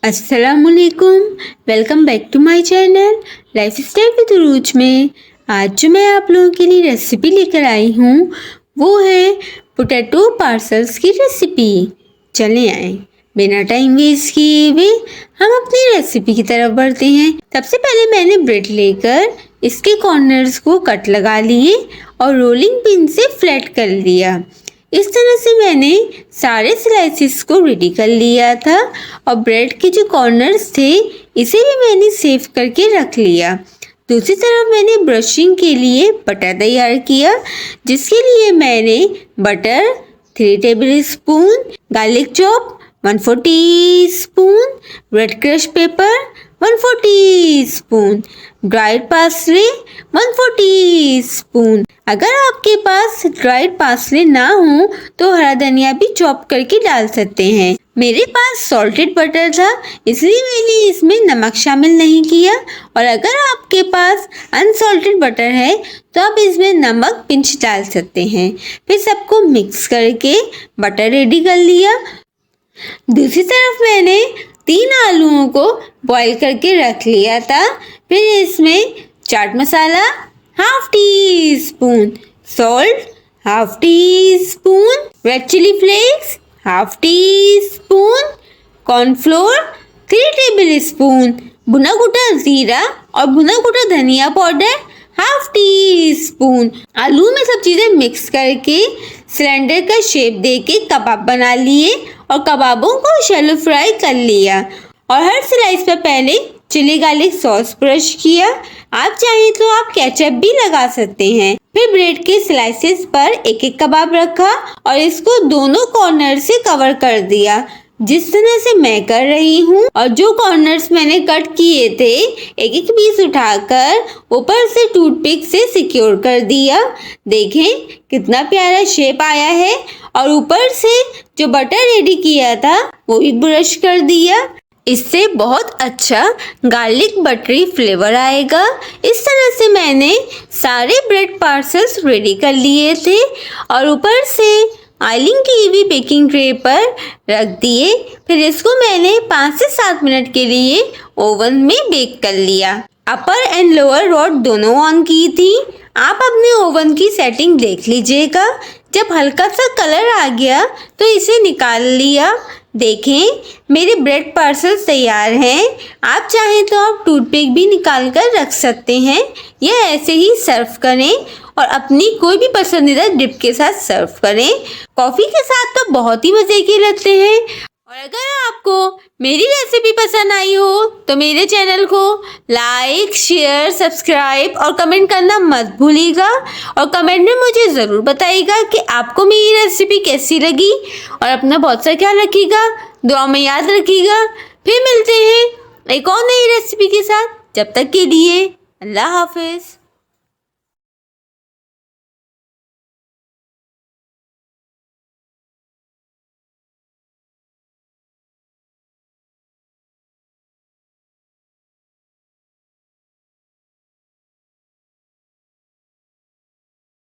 अस्सलामुअलैकुम, welcome back to my channel lifestyle with रूज में। आज जो मैं आप लोगों के लिए रेसिपी लेकर आई हूँ वो है पोटैटो पार्सल्स की रेसिपी। चलें आए बिना टाइम वेस्ट किए हुए हम अपनी रेसिपी की तरफ बढ़ते हैं। सबसे पहले मैंने ब्रेड लेकर इसके कॉर्नर्स को कट लगा लिए और रोलिंग पिन से फ्लैट कर लिया। इस तरह से मैंने सारे स्लाइसेस को रेडी कर लिया था और ब्रेड के जो कॉर्नर्स थे इसे भी मैंने सेव करके रख लिया। दूसरी तरफ मैंने ब्रशिंग के लिए बटर तैयार किया, जिसके लिए मैंने butter 3 table spoon, garlic chop 1/4 teaspoon, red crush paper 1/4 teaspoon, dried parsley 1/4 teaspoon. अगर आपके पास ड्राइड पार्सले ना हो तो हरा धनिया भी चॉप करके डाल सकते हैं। मेरे पास सॉल्टेड बटर था इसलिए मैंने इसमें नमक शामिल नहीं किया, और अगर आपके पास अनसॉल्टेड बटर है तो आप इसमें नमक पिंच डाल सकते हैं। फिर सबको मिक्स करके बटर रेडी कर लिया। दूसरी तरफ मैंने 3 आलूओं को बॉईल करके रख लिया था। फिर इसमें chaat masala 1/2 teaspoon, salt 1/2 teaspoon, red chilli flakes 1/2 teaspoon, cornflour 3 tablespoon, भुना कुटा जीरा और भुना कुटा धनिया पाउडर 1/2 टीस्पून। आलू में सब चीज़ें मिक्स करके सिलेंडर का शेप देके कबाब बना लिए और कबाबों को शैलो फ्राई कर लिया, और हर स्लाइस पर पहले चिली गार्लिक सॉस ब्रश किया। आप चाहें तो आप केचप भी लगा सकते हैं। फिर ब्रेड के स्लाइसेस पर एक एक कबाब रखा और इसको दोनों कॉर्नर से कवर कर दिया, जिस तरह से मैं कर रही हूँ। और जो कॉर्नर्स मैंने कट किए थे एक एक पीस उठाकर ऊपर से टूथपिक से सिक्योर कर दिया। देखें कितना प्यारा शेप आया है, और ऊपर से जो बटर रेडी किया था वो भी ब्रश कर दिया। इससे बहुत अच्छा गार्लिक बटरी फ्लेवर आएगा। इस तरह से मैंने सारे ब्रेड पार्सल्स रेडी कर लिए थे और ऊपर से आइलिंग की हुई बेकिंग ट्रे पर रख दिए। फिर इसको मैंने 5 से 7 मिनट के लिए ओवन में बेक कर लिया। अपर एंड लोअर रॉड दोनों ऑन की थी। आप अपने ओवन की सेटिंग देख लीजिएगा। जब हल्का सा कलर आ गया तो इसे निकाल लिया। देखें मेरे ब्रेड पार्सल्स तैयार हैं। आप चाहें तो आप टूथपिक भी निकाल कर रख सकते हैं या ऐसे ही सर्व करें और अपनी कोई भी पसंदीदा डिप के साथ सर्व करें। कॉफ़ी के साथ तो बहुत ही मज़े के लगते हैं। और अगर आपको मेरी रेसिपी पसंद आई हो तो मेरे चैनल को लाइक, शेयर, सब्सक्राइब और कमेंट करना मत भूलिएगा। और कमेंट में मुझे ज़रूर बताइएगा कि आपको मेरी रेसिपी कैसी लगी, और अपना बहुत सा ख्याल रखिएगा, दुआ में याद रखिएगा। फिर मिलते हैं एक और नई रेसिपी के साथ। जब तक के लिए अल्लाह हाफिज़।